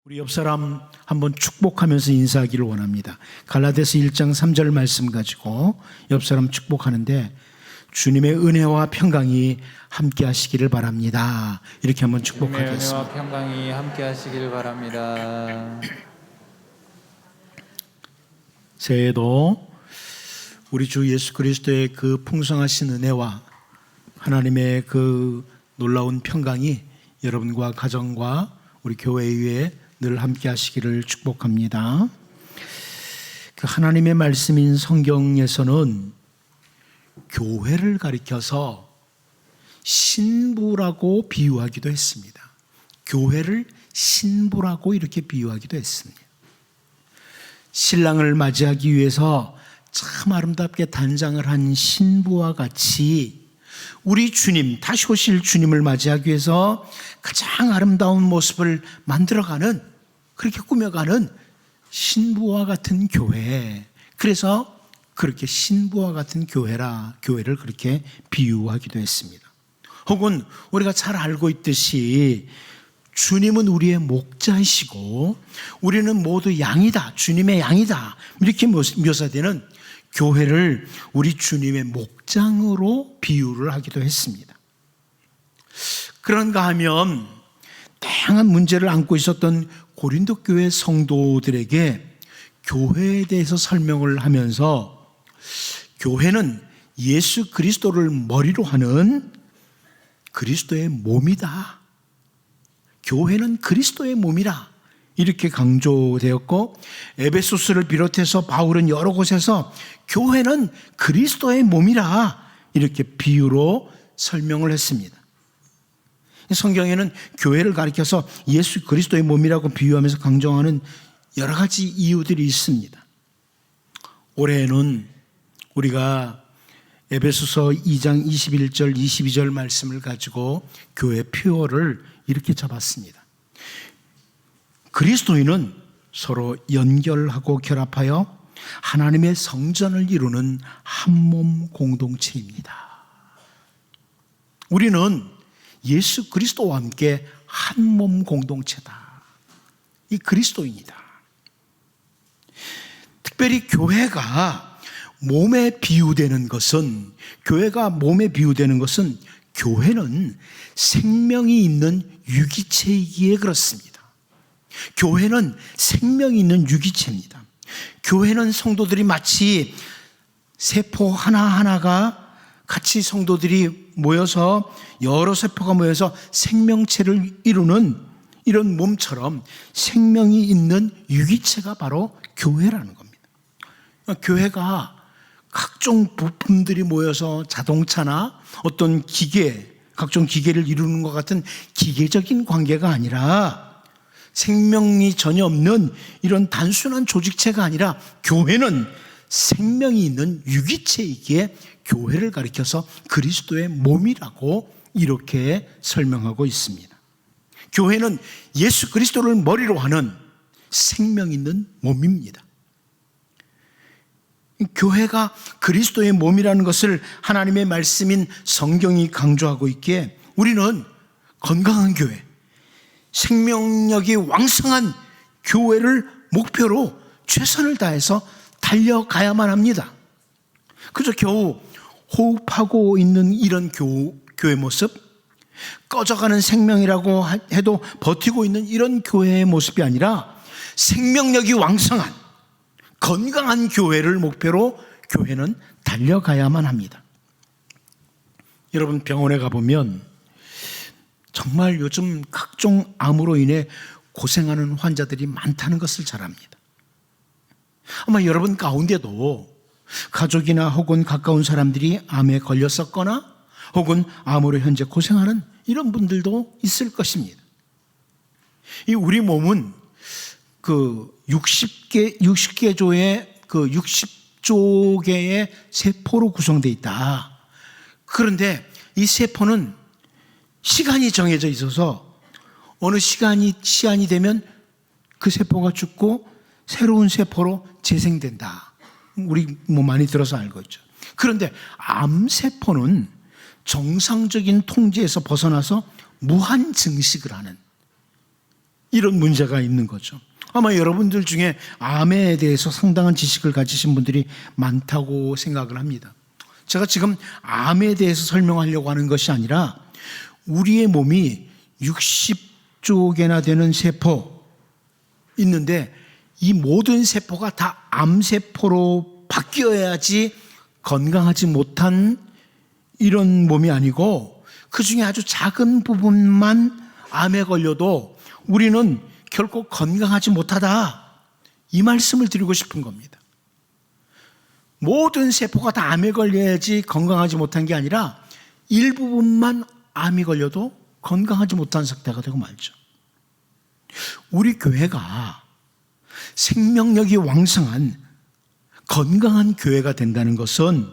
우리 옆 사람 한번 축복하면서 인사하기를 원합니다. 갈라디아서 1장 3절 말씀 가지고 옆 사람 축복하는데 주님의 은혜와 평강이 함께 하시기를 바랍니다. 이렇게 한번 축복하겠습니다. 주님의 은혜와 평강이 함께 하시기를 바랍니다. 새해에도 우리 주 예수 그리스도의 그 풍성하신 은혜와 하나님의 그 놀라운 평강이 여러분과 가정과 우리 교회 위에 늘 함께 하시기를 축복합니다. 그 하나님의 말씀인 성경에서는 교회를 가리켜서 신부라고 비유하기도 했습니다. 교회를 신부라고 이렇게 비유하기도 했습니다. 신랑을 맞이하기 위해서 참 아름답게 단장을 한 신부와 같이 우리 주님, 다시 오실 주님을 맞이하기 위해서 가장 아름다운 모습을 만들어가는, 그렇게 꾸며가는 신부와 같은 교회. 그래서 그렇게 신부와 같은 교회를 그렇게 비유하기도 했습니다. 혹은 우리가 잘 알고 있듯이 주님은 우리의 목자이시고 우리는 모두 양이다, 주님의 양이다, 이렇게 묘사되는 교회를 우리 주님의 목장으로 비유를 하기도 했습니다. 그런가 하면 다양한 문제를 안고 있었던 고린도 교회 성도들에게 교회에 대해서 설명을 하면서 교회는 예수 그리스도를 머리로 하는 그리스도의 몸이다. 교회는 그리스도의 몸이라 이렇게 강조되었고, 에베소스를 비롯해서 바울은 여러 곳에서 교회는 그리스도의 몸이라 이렇게 비유로 설명을 했습니다. 성경에는 교회를 가리켜서 예수 그리스도의 몸이라고 비유하면서 강조하는 여러 가지 이유들이 있습니다. 올해는 우리가 에베소서 2장 21절 22절 말씀을 가지고 교회 표어를 이렇게 잡았습니다. 그리스도인은 서로 연결하고 결합하여 하나님의 성전을 이루는 한 몸 공동체입니다. 우리는 예수 그리스도와 함께 한 몸 공동체다. 이 그리스도인이다. 특별히 교회가 몸에 비유되는 것은 교회는 생명이 있는 유기체이기에 그렇습니다. 교회는 생명이 있는 유기체입니다. 교회는 성도들이 마치 세포 하나하나가 같이 성도들이 모여서 여러 세포가 모여서 생명체를 이루는 이런 몸처럼 생명이 있는 유기체가 바로 교회라는 겁니다. 교회가 각종 부품들이 모여서 자동차나 어떤 각종 기계를 이루는 것 같은 기계적인 관계가 아니라, 생명이 전혀 없는 이런 단순한 조직체가 아니라 교회는 생명이 있는 유기체이기에 교회를 가리켜서 그리스도의 몸이라고 이렇게 설명하고 있습니다. 교회는 예수 그리스도를 머리로 하는 생명 있는 몸입니다. 교회가 그리스도의 몸이라는 것을 하나님의 말씀인 성경이 강조하고 있기에 우리는 건강한 교회, 생명력이 왕성한 교회를 목표로 최선을 다해서 달려가야만 합니다. 그저 겨우 호흡하고 있는 이런 교회 모습, 꺼져가는 생명이라고 해도 버티고 있는 이런 교회의 모습이 아니라 생명력이 왕성한 건강한 교회를 목표로 교회는 달려가야만 합니다. 여러분, 병원에 가보면 정말 요즘 각종 암으로 인해 고생하는 환자들이 많다는 것을 잘 압니다. 아마 여러분 가운데도 가족이나 혹은 가까운 사람들이 암에 걸렸었거나 혹은 암으로 현재 고생하는 이런 분들도 있을 것입니다. 이 우리 몸은 그 60개 조의 그 60조 개의 세포로 구성되어 있다. 그런데 이 세포는 시간이 정해져 있어서 어느 시한이 되면 그 세포가 죽고 새로운 세포로 재생된다. 우리 뭐 많이 들어서 알고 있죠. 그런데 암세포는 정상적인 통제에서 벗어나서 무한 증식을 하는, 이런 문제가 있는 거죠. 아마 여러분들 중에 암에 대해서 상당한 지식을 가지신 분들이 많다고 생각을 합니다. 제가 지금 암에 대해서 설명하려고 하는 것이 아니라 우리의 몸이 60조 개나 되는 세포 있는데 이 모든 세포가 다 암세포로 바뀌어야지 건강하지 못한 이런 몸이 아니고 그 중에 아주 작은 부분만 암에 걸려도 우리는 결코 건강하지 못하다, 이 말씀을 드리고 싶은 겁니다. 모든 세포가 다 암에 걸려야지 건강하지 못한 게 아니라 일부분만 암이 걸려도 건강하지 못한 상태가 되고 말죠. 우리 교회가 생명력이 왕성한 건강한 교회가 된다는 것은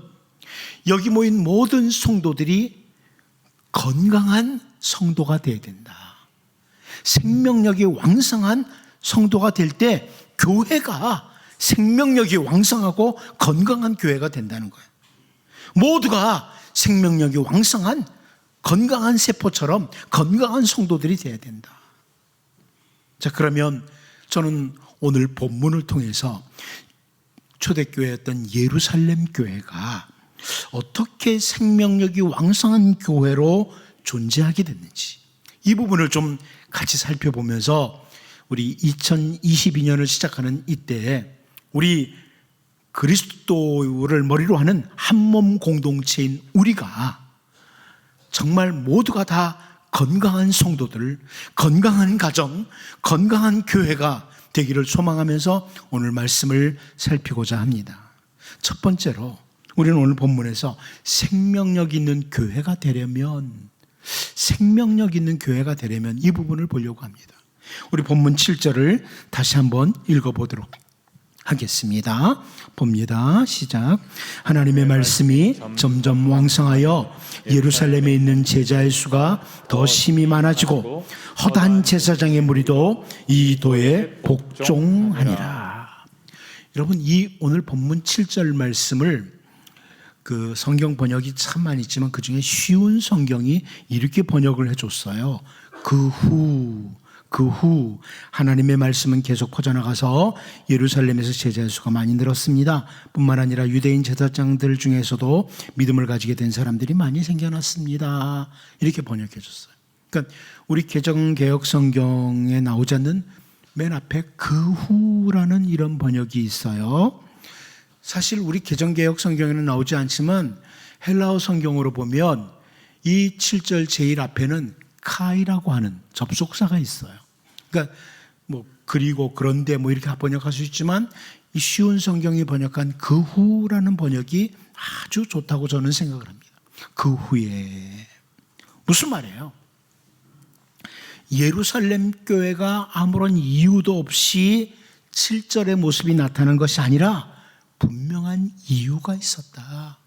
여기 모인 모든 성도들이 건강한 성도가 되어야 된다. 생명력이 왕성한 성도가 될 때 교회가 생명력이 왕성하고 건강한 교회가 된다는 거예요. 모두가 생명력이 왕성한 건강한 세포처럼 건강한 성도들이 되어야 된다. 자, 그러면 저는 오늘 본문을 통해서 초대교회였던 예루살렘 교회가 어떻게 생명력이 왕성한 교회로 존재하게 됐는지 이 부분을 좀 같이 살펴보면서 우리 2022년을 시작하는 이때 우리 그리스도를 머리로 하는 한몸 공동체인 우리가 정말 모두가 다 건강한 성도들, 건강한 가정, 건강한 교회가 되기를 소망하면서 오늘 말씀을 살피고자 합니다. 첫 번째로 우리는 오늘 본문에서 생명력 있는 교회가 되려면 이 부분을 보려고 합니다. 우리 본문 7절을 다시 한번 읽어보도록 하겠습니다. 봅니다. 시작. 하나님의 말씀이 점점 왕성하여 예루살렘에 있는 제자의 수가 더 심히 많아지고 허다한 제사장의 무리도 이 도에 복종하니라. 여러분, 이 오늘 본문 7절 말씀을 그 성경 번역이 참 많이 있지만 그 중에 쉬운 성경이 이렇게 번역을 해줬어요. 그 후 하나님의 말씀은 계속 퍼져나가서 예루살렘에서 제자의 수가 많이 늘었습니다. 뿐만 아니라 유대인 제사장들 중에서도 믿음을 가지게 된 사람들이 많이 생겨났습니다. 이렇게 번역해 줬어요. 그러니까 우리 개정개혁 성경에 나오지 않는 맨 앞에 그 후라는 이런 번역이 있어요. 사실 우리 개정개혁 성경에는 나오지 않지만 헬라어 성경으로 보면 이 7절 제일 앞에는 카이라고 하는 접속사가 있어요. 그러니까 뭐 그리고 그런데 뭐 이렇게 번역할 수 있지만 이 쉬운 성경이 번역한 그 후라는 번역이 아주 좋다고 저는 생각을 합니다. 그 후에 무슨 말이에요? 예루살렘 교회가 아무런 이유도 없이 7절의 모습이 나타난 것이 아니라 분명한 이유가 있었다.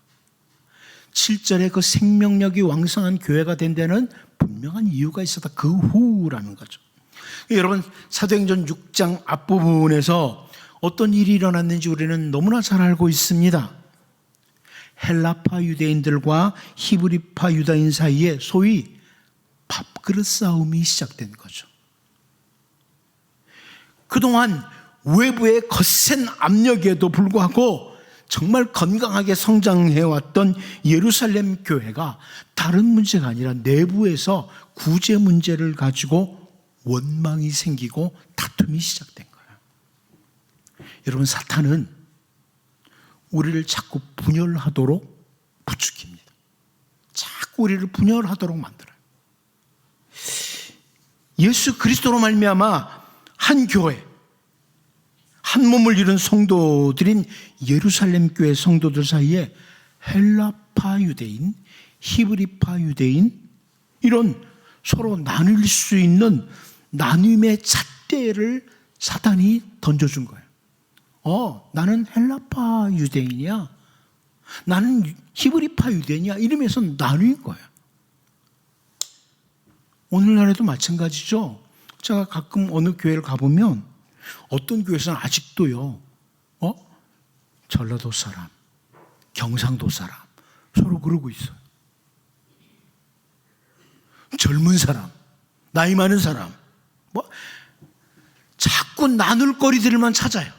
7절에 그 생명력이 왕성한 교회가 된 데는 분명한 이유가 있었다. 그 후라는 거죠. 여러분, 사도행전 6장 앞부분에서 어떤 일이 일어났는지 우리는 너무나 잘 알고 있습니다. 헬라파 유대인들과 히브리파 유다인 사이에 소위 밥그릇 싸움이 시작된 거죠. 그동안 외부의 거센 압력에도 불구하고 정말 건강하게 성장해왔던 예루살렘 교회가 다른 문제가 아니라 내부에서 구제 문제를 가지고 원망이 생기고 다툼이 시작된 거예요. 여러분, 사탄은 우리를 자꾸 분열하도록 부추깁니다. 자꾸 우리를 분열하도록 만들어요. 예수 그리스도로 말미암아 한 교회, 한 몸을 이룬 성도들인 예루살렘 교회 성도들 사이에 헬라파 유대인, 히브리파 유대인 이런 서로 나눌 수 있는 나눔의 잣대를 사탄이 던져준 거예요. 나는 헬라파 유대인이야, 나는 히브리파 유대인이야, 이러면서 나누는 거예요. 오늘날에도 마찬가지죠. 제가 가끔 어느 교회를 가보면 어떤 교회에서는 아직도요, 전라도 사람, 경상도 사람 서로 그러고 있어요. 젊은 사람, 나이 많은 사람, 자꾸 나눌 거리들만 찾아요.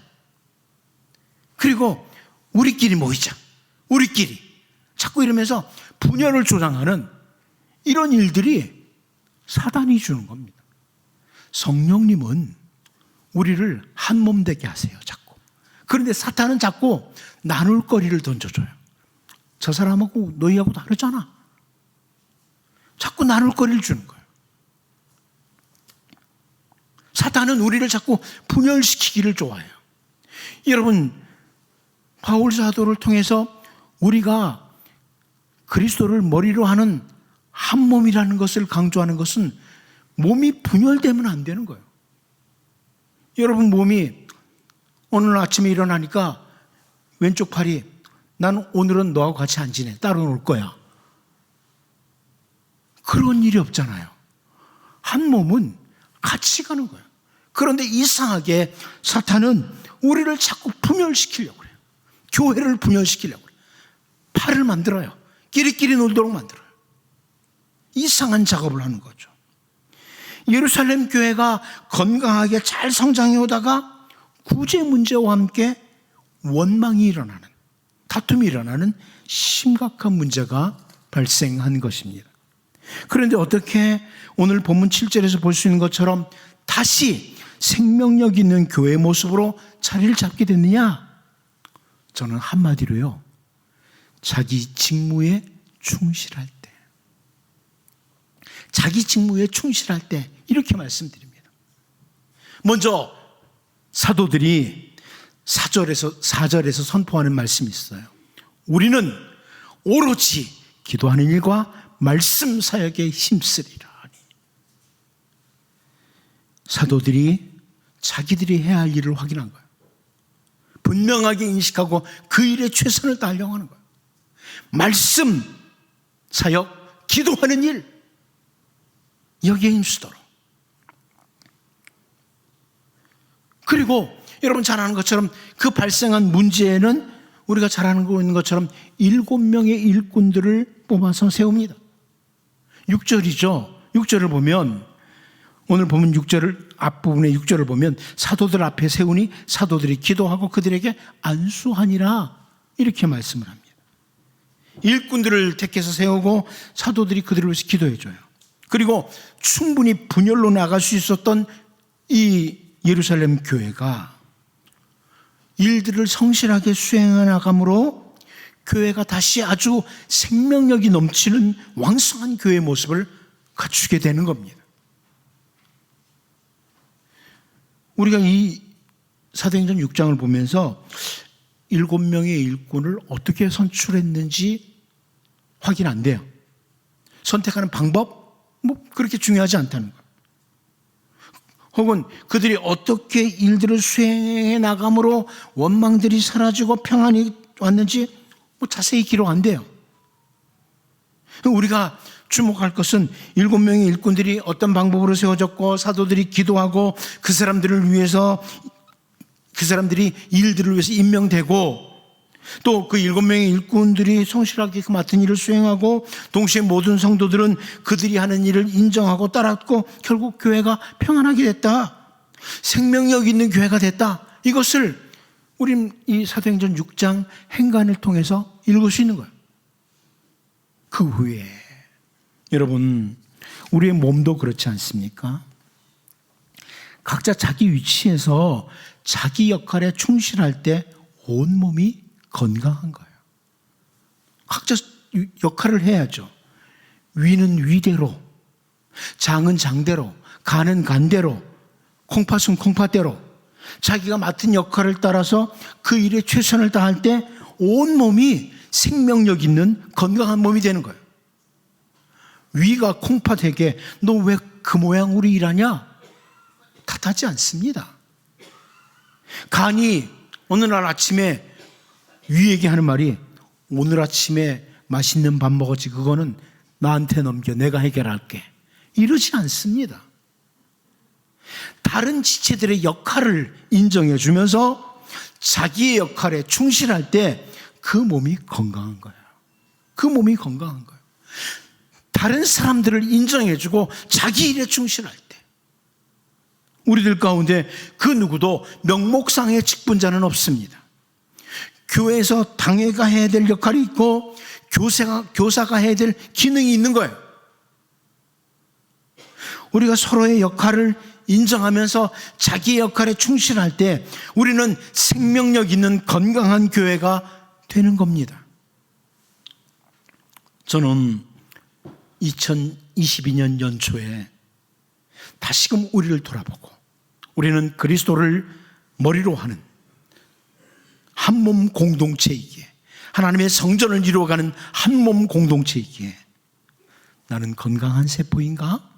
그리고 우리끼리 모이자, 우리끼리 자꾸 이러면서 분열을 조장하는 이런 일들이 사단이 주는 겁니다. 성령님은 우리를 한 몸 되게 하세요, 자꾸. 그런데 사탄은 자꾸 나눌 거리를 던져줘요. 저 사람하고 너희하고 다르잖아. 자꾸 나눌 거리를 주는 거예요. 사탄은 우리를 자꾸 분열시키기를 좋아해요. 여러분, 바울 사도를 통해서 우리가 그리스도를 머리로 하는 한 몸이라는 것을 강조하는 것은 몸이 분열되면 안 되는 거예요. 여러분 몸이 오늘 아침에 일어나니까 왼쪽 팔이 나는 오늘은 너하고 같이 안 지내. 따로 놀 거야. 그런 일이 없잖아요. 한 몸은 같이 가는 거예요. 그런데 이상하게 사탄은 우리를 자꾸 분열시키려고 그래요. 교회를 분열시키려고 그래요. 팔을 만들어요. 끼리끼리 놀도록 만들어요. 이상한 작업을 하는 거죠. 예루살렘 교회가 건강하게 잘 성장해 오다가 구제 문제와 함께 원망이 일어나는, 다툼이 일어나는 심각한 문제가 발생한 것입니다. 그런데 어떻게 오늘 본문 7절에서 볼 수 있는 것처럼 다시 생명력 있는 교회의 모습으로 자리를 잡게 됐느냐? 저는 한마디로요, 자기 직무에 충실할 때, 자기 직무에 충실할 때, 이렇게 말씀드립니다. 먼저 사도들이 4절에서 선포하는 말씀이 있어요. 우리는 오로지 기도하는 일과 말씀 사역에 힘쓰리라. 사도들이 자기들이 해야 할 일을 확인한 거예요. 분명하게 인식하고 그 일에 최선을 다하려고 하는 거예요. 말씀 사역, 기도하는 일, 여기에 힘쓰도록. 그리고 여러분 잘 아는 것처럼 그 발생한 문제에는 우리가 잘 아는 거 있는 것처럼 7명의 일꾼들을 뽑아서 세웁니다. 6절이죠. 6절을 보면, 오늘 보면 6절을, 앞부분의 6절을 보면 사도들 앞에 세우니 사도들이 기도하고 그들에게 안수하니라, 이렇게 말씀을 합니다. 일꾼들을 택해서 세우고 사도들이 그들을 위해서 기도해줘요. 그리고 충분히 분열로 나갈 수 있었던 이 예루살렘 교회가 일들을 성실하게 수행해 나감으로 교회가 다시 아주 생명력이 넘치는 왕성한 교회의 모습을 갖추게 되는 겁니다. 우리가 이 사도행전 6장을 보면서 7명의 일꾼을 어떻게 선출했는지 확인 안 돼요. 선택하는 방법? 뭐 그렇게 중요하지 않다는 거예요. 혹은 그들이 어떻게 일들을 수행해 나감으로 원망들이 사라지고 평안이 왔는지 뭐 자세히 기록 안 돼요. 우리가 주목할 것은 7명의 일꾼들이 어떤 방법으로 세워졌고 사도들이 기도하고 그 사람들을 위해서, 그 사람들이 일들을 위해서 임명되고 또 그 7명의 일꾼들이 성실하게 그 맡은 일을 수행하고 동시에 모든 성도들은 그들이 하는 일을 인정하고 따랐고 결국 교회가 평안하게 됐다. 생명력 있는 교회가 됐다. 이것을 우린 이 사도행전 6장 행간을 통해서 읽을 수 있는 거예요. 그 후에 여러분, 우리의 몸도 그렇지 않습니까? 각자 자기 위치에서 자기 역할에 충실할 때 온몸이 건강한 거예요. 각자 역할을 해야죠. 위는 위대로, 장은 장대로, 간은 간대로, 콩팥은 콩팥대로 자기가 맡은 역할을 따라서 그 일에 최선을 다할 때 온몸이 생명력 있는 건강한 몸이 되는 거예요. 위가 콩팥에게 너 왜 그 모양으로 일하냐? 탓하지 않습니다. 간이 어느 날 아침에 위에게 하는 말이 오늘 아침에 맛있는 밥 먹었지, 그거는 나한테 넘겨, 내가 해결할게, 이러지 않습니다. 다른 지체들의 역할을 인정해 주면서 자기의 역할에 충실할 때 그 몸이 건강한 거예요. 그 몸이 건강한 거예요. 다른 사람들을 인정해 주고 자기 일에 충실할 때 우리들 가운데 그 누구도 명목상의 직분자는 없습니다. 교회에서 당회가 해야 될 역할이 있고 교사가 해야 될 기능이 있는 거예요. 우리가 서로의 역할을 인정하면서 자기의 역할에 충실할 때 우리는 생명력 있는 건강한 교회가 되는 겁니다. 저는 2022년 연초에 다시금 우리를 돌아보고 우리는 그리스도를 머리로 하는 한 몸 공동체이기에 하나님의 성전을 이루어가는 한 몸 공동체이기에 나는 건강한 세포인가?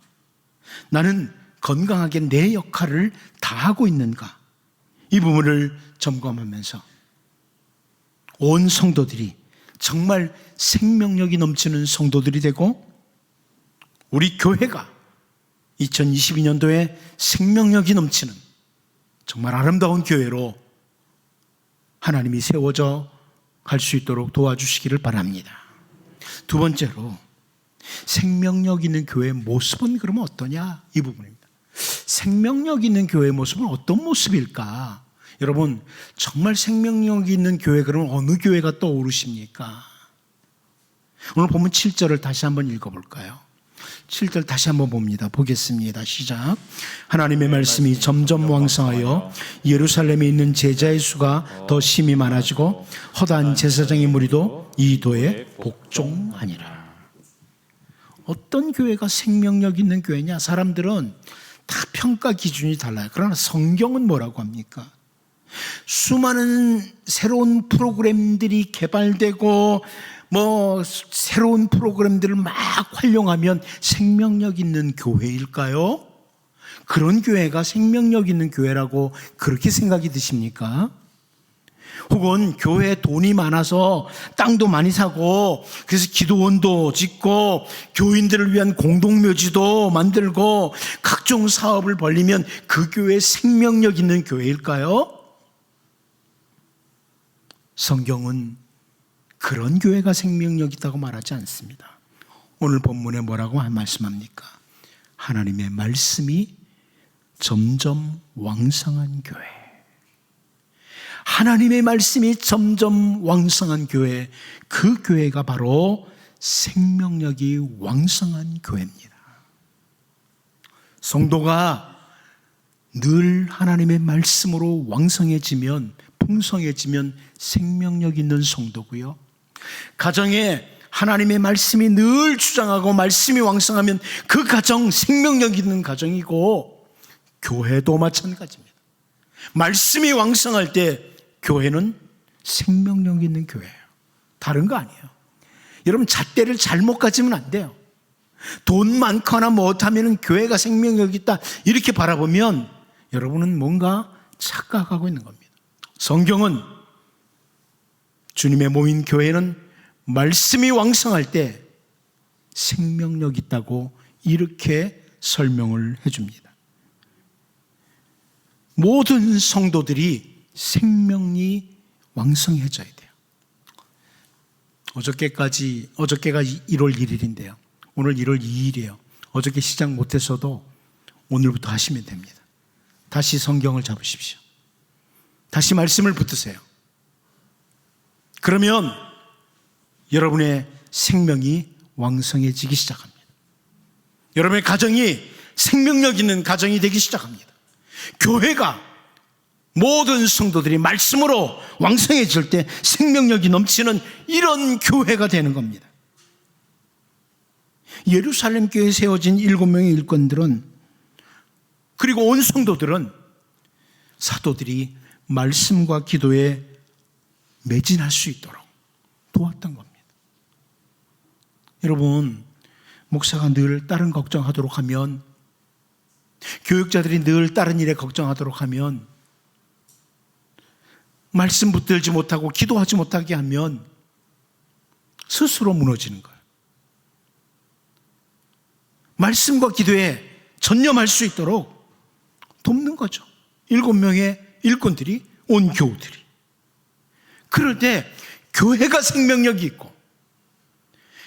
나는 건강하게 내 역할을 다하고 있는가? 이 부분을 점검하면서 온 성도들이 정말 생명력이 넘치는 성도들이 되고 우리 교회가 2022년도에 생명력이 넘치는 정말 아름다운 교회로 하나님이 세워져 갈 수 있도록 도와주시기를 바랍니다. 두 번째로 생명력 있는 교회의 모습은 그러면 어떠냐? 이 부분입니다. 생명력 있는 교회의 모습은 어떤 모습일까? 여러분 정말 생명력 있는 교회 그러면 어느 교회가 떠오르십니까? 오늘 본문 7절을 다시 한번 읽어볼까요? 7절 다시 한번 봅니다. 보겠습니다. 시작. 하나님의 말씀이 점점 왕성하여 예루살렘에 있는 제자의 수가 더 심히 많아지고 허다한 제사장의 무리도 이 도에 복종하니라. 어떤 교회가 생명력 있는 교회냐? 사람들은 다 평가 기준이 달라요. 그러나 성경은 뭐라고 합니까? 수많은 새로운 프로그램들이 개발되고 새로운 프로그램들을 막 활용하면 생명력 있는 교회일까요? 그런 교회가 생명력 있는 교회라고 그렇게 생각이 드십니까? 혹은 교회에 돈이 많아서 땅도 많이 사고 그래서 기도원도 짓고 교인들을 위한 공동묘지도 만들고 각종 사업을 벌리면 그 교회 생명력 있는 교회일까요? 성경은 그런 교회가 생명력 있다고 말하지 않습니다. 오늘 본문에 뭐라고 말씀합니까? 하나님의 말씀이 점점 왕성한 교회. 하나님의 말씀이 점점 왕성한 교회, 그 교회가 바로 생명력이 왕성한 교회입니다. 성도가 늘 하나님의 말씀으로 왕성해지면, 풍성해지면 생명력 있는 성도고요. 가정에 하나님의 말씀이 늘 주장하고 말씀이 왕성하면 그 가정 생명력 있는 가정이고, 교회도 마찬가지입니다. 말씀이 왕성할 때 교회는 생명력 있는 교회예요. 다른 거 아니에요. 여러분 잣대를 잘못 가지면 안 돼요. 돈 많거나 못하면 교회가 생명력 있다 이렇게 바라보면 여러분은 뭔가 착각하고 있는 겁니다. 성경은 주님의 모인 교회는 말씀이 왕성할 때 생명력 있다고 이렇게 설명을 해줍니다. 모든 성도들이 생명이 왕성해져야 돼요. 어저께가 1월 1일인데요. 오늘 1월 2일이에요. 어저께 시작 못했어도 오늘부터 하시면 됩니다. 다시 성경을 잡으십시오. 다시 말씀을 붙드세요. 그러면 여러분의 생명이 왕성해지기 시작합니다. 여러분의 가정이 생명력 있는 가정이 되기 시작합니다. 교회가 모든 성도들이 말씀으로 왕성해질 때 생명력이 넘치는 이런 교회가 되는 겁니다. 예루살렘 교회에 세워진 7명의 일꾼들은, 그리고 온 성도들은 사도들이 말씀과 기도에 매진할 수 있도록 도왔던 겁니다. 여러분, 목사가 늘 다른 걱정하도록 하면, 교육자들이 늘 다른 일에 걱정하도록 하면, 말씀 붙들지 못하고 기도하지 못하게 하면 스스로 무너지는 거예요. 말씀과 기도에 전념할 수 있도록 돕는 거죠. 7명의 일꾼들이, 온 교우들이. 그럴 때 교회가 생명력이 있고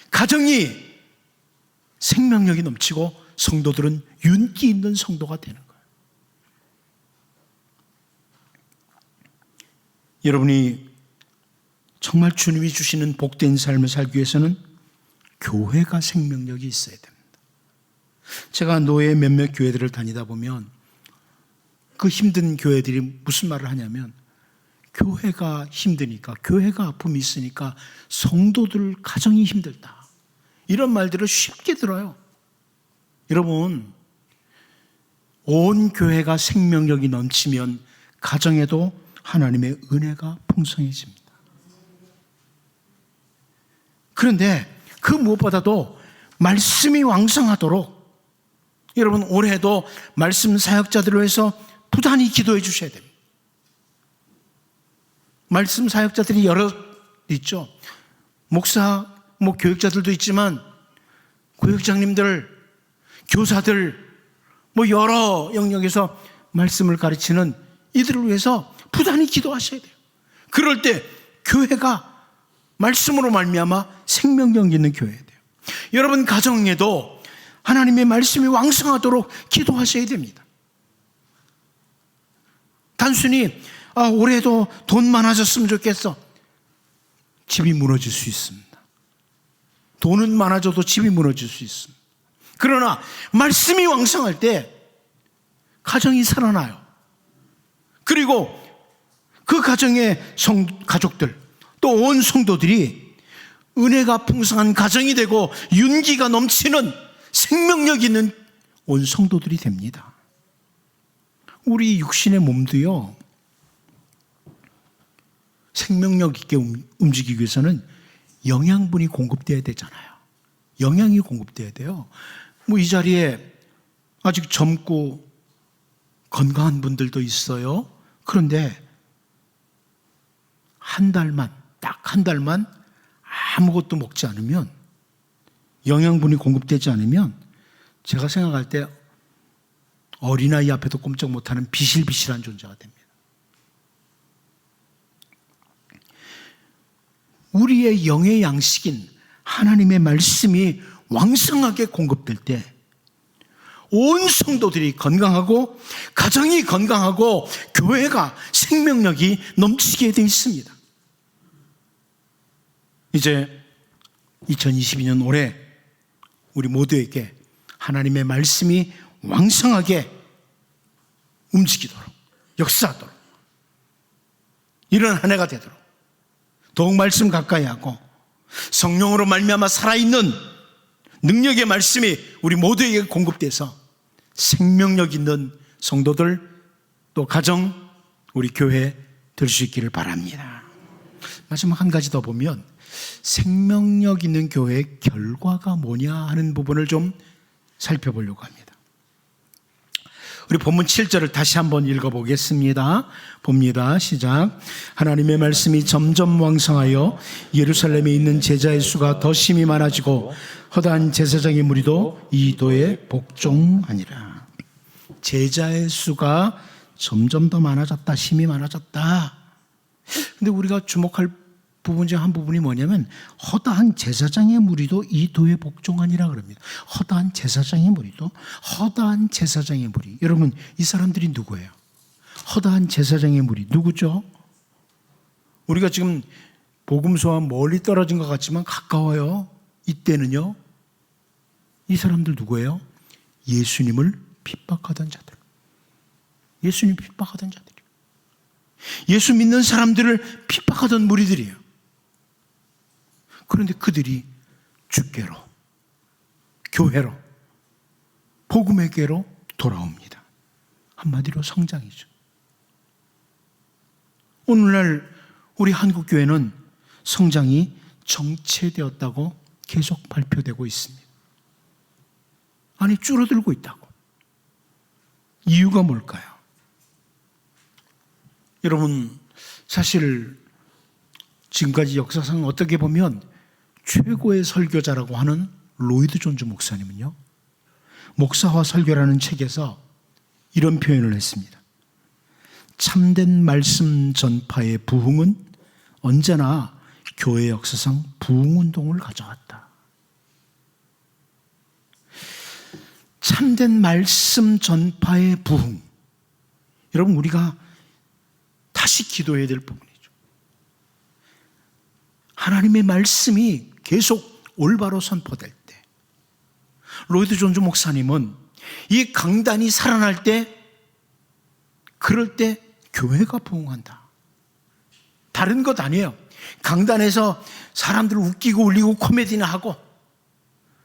가정이 생명력이 넘치고 성도들은 윤기 있는 성도가 되는 거예요. 여러분이 정말 주님이 주시는 복된 삶을 살기 위해서는 교회가 생명력이 있어야 됩니다. 제가 노예 몇몇 교회들을 다니다 보면 그 힘든 교회들이 무슨 말을 하냐면 교회가 힘드니까, 교회가 아픔이 있으니까 성도들 가정이 힘들다, 이런 말들을 쉽게 들어요. 여러분, 온 교회가 생명력이 넘치면 가정에도 하나님의 은혜가 풍성해집니다. 그런데 그 무엇보다도 말씀이 왕성하도록 여러분 올해도 말씀 사역자들을 위해서 부단히 기도해 주셔야 됩니다. 말씀 사역자들이 여러 있죠. 목사, 교육자들도 있지만 교육장님들, 교사들, 여러 영역에서 말씀을 가르치는 이들을 위해서 부단히 기도하셔야 돼요. 그럴 때 교회가 말씀으로 말미암아 생명력 있는 교회가 돼요. 여러분 가정에도 하나님의 말씀이 왕성하도록 기도하셔야 됩니다. 단순히 올해도 돈 많아졌으면 좋겠어, 집이 무너질 수 있습니다. 돈은 많아져도 집이 무너질 수 있습니다. 그러나 말씀이 왕성할 때 가정이 살아나요. 그리고 그 가정의 가족들, 또 온 성도들이 은혜가 풍성한 가정이 되고 윤기가 넘치는 생명력 있는 온 성도들이 됩니다. 우리 육신의 몸도요, 생명력 있게 움직이기 위해서는 영양분이 공급돼야 되잖아요. 영양이 공급돼야 돼요. 이 자리에 아직 젊고 건강한 분들도 있어요. 그런데 딱 한 달만 아무것도 먹지 않으면, 영양분이 공급되지 않으면 제가 생각할 때 어린아이 앞에도 꼼짝 못하는 비실비실한 존재가 됩니다. 우리의 영의 양식인 하나님의 말씀이 왕성하게 공급될 때 온 성도들이 건강하고 가정이 건강하고 교회가 생명력이 넘치게 되어 있습니다. 이제 2022년 올해 우리 모두에게 하나님의 말씀이 왕성하게 움직이도록, 역사하도록, 이런 한 해가 되도록 더욱 말씀 가까이 하고 성령으로 말미암아 살아있는 능력의 말씀이 우리 모두에게 공급돼서 생명력 있는 성도들, 또 가정, 우리 교회 될 수 있기를 바랍니다. 마지막 한 가지 더 보면 생명력 있는 교회의 결과가 뭐냐 하는 부분을 좀 살펴보려고 합니다. 우리 본문 7절을 다시 한번 읽어보겠습니다. 봅니다. 시작. 하나님의 말씀이 점점 왕성하여 예루살렘에 있는 제자의 수가 더 심히 많아지고 허다한 제사장의 무리도 이 도에 복종하니라. 제자의 수가 점점 더 많아졌다, 심히 많아졌다. 근데 우리가 주목할 부분 중 한 부분이 뭐냐면 허다한 제사장의 무리도 이 도에 복종하니라 그럽니다. 허다한 제사장의 무리도, 허다한 제사장의 무리. 여러분, 이 사람들이 누구예요? 허다한 제사장의 무리 누구죠? 우리가 지금 복음서와 멀리 떨어진 것 같지만 가까워요. 이때는요, 이 사람들 누구예요? 예수님을 핍박하던 자들. 예수님 핍박하던 자들. 예수 믿는 사람들을 핍박하던 무리들이에요. 그런데 그들이 주께로, 교회로, 복음의께로 돌아옵니다. 한마디로 성장이죠. 오늘날 우리 한국교회는 성장이 정체되었다고 계속 발표되고 있습니다. 아니, 줄어들고 있다고. 이유가 뭘까요? 여러분, 사실 지금까지 역사상 어떻게 보면 최고의 설교자라고 하는 로이드 존즈 목사님은요, 목사와 설교라는 책에서 이런 표현을 했습니다. 참된 말씀 전파의 부흥은 언제나 교회 역사상 부흥운동을 가져왔다. 참된 말씀 전파의 부흥. 여러분, 우리가 다시 기도해야 될 부분이죠. 하나님의 말씀이 계속 올바로 선포될 때, 로이드 존즈 목사님은 이 강단이 살아날 때, 그럴 때 교회가 부흥한다. 다른 것 아니에요. 강단에서 사람들 웃기고 울리고 코미디나 하고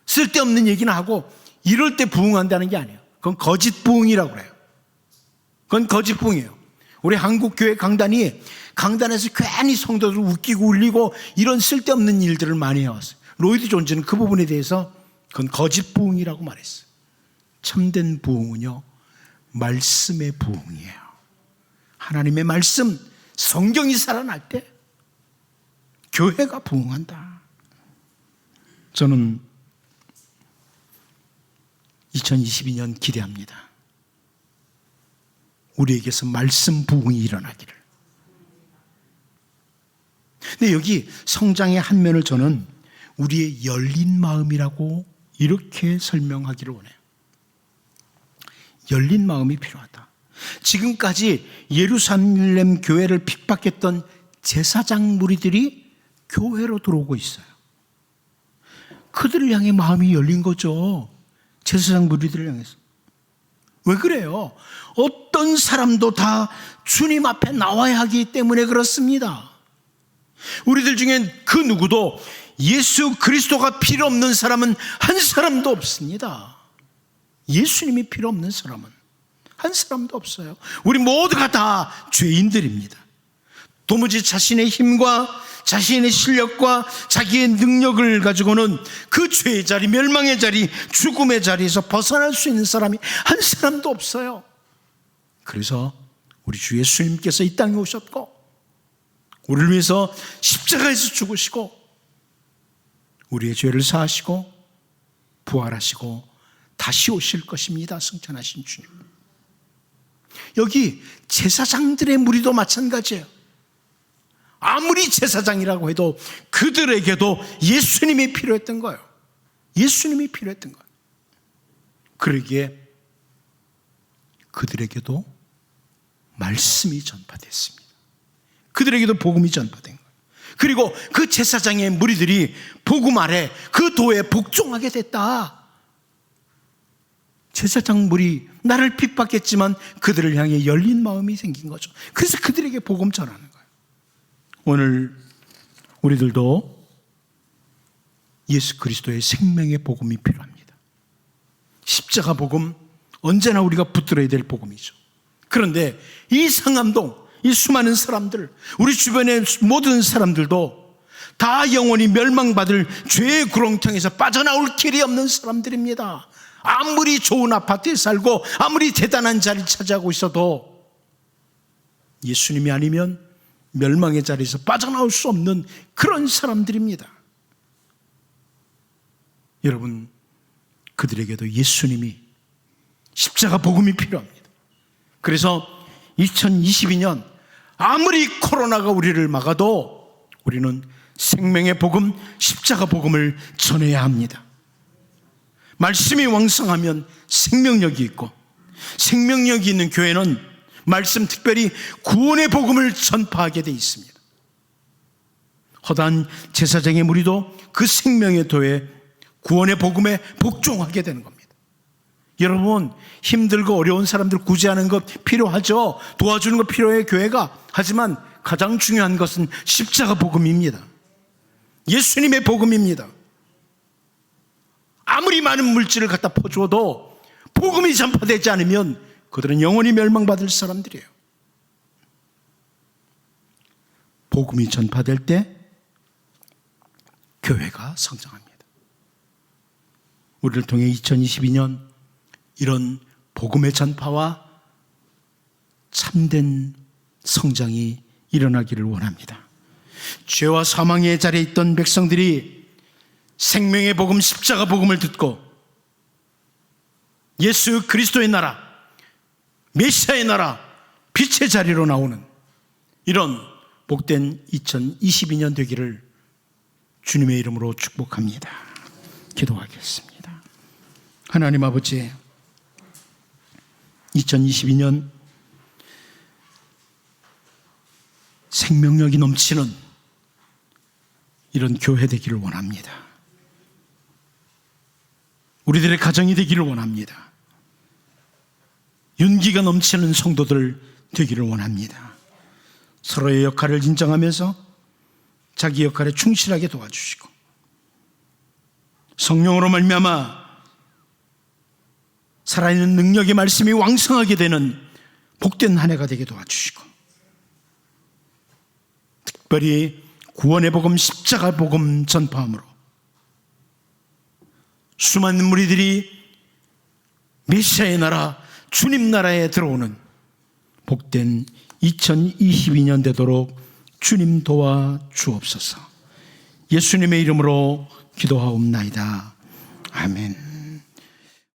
쓸데없는 얘기나 하고 이럴 때 부흥한다는 게 아니에요. 그건 거짓 부흥이라고 그래요. 그건 거짓 부흥이에요. 우리 한국교회 강단에서 괜히 성도들 웃기고 울리고 이런 쓸데없는 일들을 많이 해왔어요. 로이드 존즈는 그 부분에 대해서 그건 거짓 부흥이라고 말했어요. 참된 부흥은요, 말씀의 부흥이에요. 하나님의 말씀, 성경이 살아날 때 교회가 부흥한다. 저는 2022년 기대합니다. 우리에게서 말씀 부흥이 일어나기를. 근데 여기 성장의 한 면을 저는 우리의 열린 마음이라고 이렇게 설명하기를 원해요. 열린 마음이 필요하다. 지금까지 예루살렘 교회를 핍박했던 제사장 무리들이 교회로 들어오고 있어요. 그들을 향해 마음이 열린 거죠. 제사장 무리들을 향해서. 왜 그래요? 어떤 사람도 다 주님 앞에 나와야 하기 때문에 그렇습니다. 우리들 중엔 그 누구도 예수 그리스도가 필요 없는 사람은 한 사람도 없습니다. 예수님이 필요 없는 사람은 한 사람도 없어요. 우리 모두가 다 죄인들입니다. 도무지 자신의 힘과 자신의 실력과 자기의 능력을 가지고는 그 죄의 자리, 멸망의 자리, 죽음의 자리에서 벗어날 수 있는 사람이 한 사람도 없어요. 그래서 우리 주 예수님께서 이 땅에 오셨고 우리를 위해서 십자가에서 죽으시고 우리의 죄를 사하시고 부활하시고 다시 오실 것입니다. 승천하신 주님. 여기 제사장들의 무리도 마찬가지예요. 아무리 제사장이라고 해도 그들에게도 예수님이 필요했던 거예요. 예수님이 필요했던 거예요. 그러기에 그들에게도 말씀이 전파됐습니다. 그들에게도 복음이 전파된 거예요. 그리고 그 제사장의 무리들이 복음 아래 그 도에 복종하게 됐다. 제사장 무리 나를 핍박했지만 그들을 향해 열린 마음이 생긴 거죠. 그래서 그들에게 복음 전하는 거예요. 오늘 우리들도 예수 그리스도의 생명의 복음이 필요합니다. 십자가 복음, 언제나 우리가 붙들어야 될 복음이죠. 그런데 이 상암동, 이 수많은 사람들, 우리 주변의 모든 사람들도 다 영원히 멸망받을 죄의 구렁텅에서 빠져나올 길이 없는 사람들입니다. 아무리 좋은 아파트에 살고 아무리 대단한 자리를 차지하고 있어도 예수님이 아니면 멸망의 자리에서 빠져나올 수 없는 그런 사람들입니다. 여러분, 그들에게도 예수님이 십자가 복음이 필요합니다. 그래서 2022년 아무리 코로나가 우리를 막아도 우리는 생명의 복음, 십자가 복음을 전해야 합니다. 말씀이 왕성하면 생명력이 있고 생명력이 있는 교회는 말씀, 특별히 구원의 복음을 전파하게 되어 있습니다. 허다한 제사장의 무리도 그 생명의 도에 구원의 복음에 복종하게 되는 겁니다. 여러분, 힘들고 어려운 사람들 구제하는 것 필요하죠. 도와주는 것 필요해요, 교회가. 하지만 가장 중요한 것은 십자가 복음입니다. 예수님의 복음입니다. 아무리 많은 물질을 갖다 퍼주어도 복음이 전파되지 않으면 그들은 영원히 멸망받을 사람들이에요. 복음이 전파될 때 교회가 성장합니다. 우리를 통해 2022년 이런 복음의 전파와 참된 성장이 일어나기를 원합니다. 죄와 사망의 자리에 있던 백성들이 생명의 복음, 십자가 복음을 듣고 예수 그리스도의 나라, 메시아의 나라, 빛의 자리로 나오는 이런 복된 2022년 되기를 주님의 이름으로 축복합니다. 기도하겠습니다. 하나님 아버지, 2022년 생명력이 넘치는 이런 교회 되기를 원합니다. 우리들의 가정이 되기를 원합니다. 윤기가 넘치는 성도들 되기를 원합니다. 서로의 역할을 인정하면서 자기 역할에 충실하게 도와주시고 성령으로 말미암아 살아있는 능력의 말씀이 왕성하게 되는 복된 한 해가 되게 도와주시고 특별히 구원의 복음, 십자가 복음 전파함으로 수많은 무리들이 메시아의 나라, 주님 나라에 들어오는 복된 2022년 되도록 주님 도와 주옵소서. 예수님의 이름으로 기도하옵나이다. 아멘.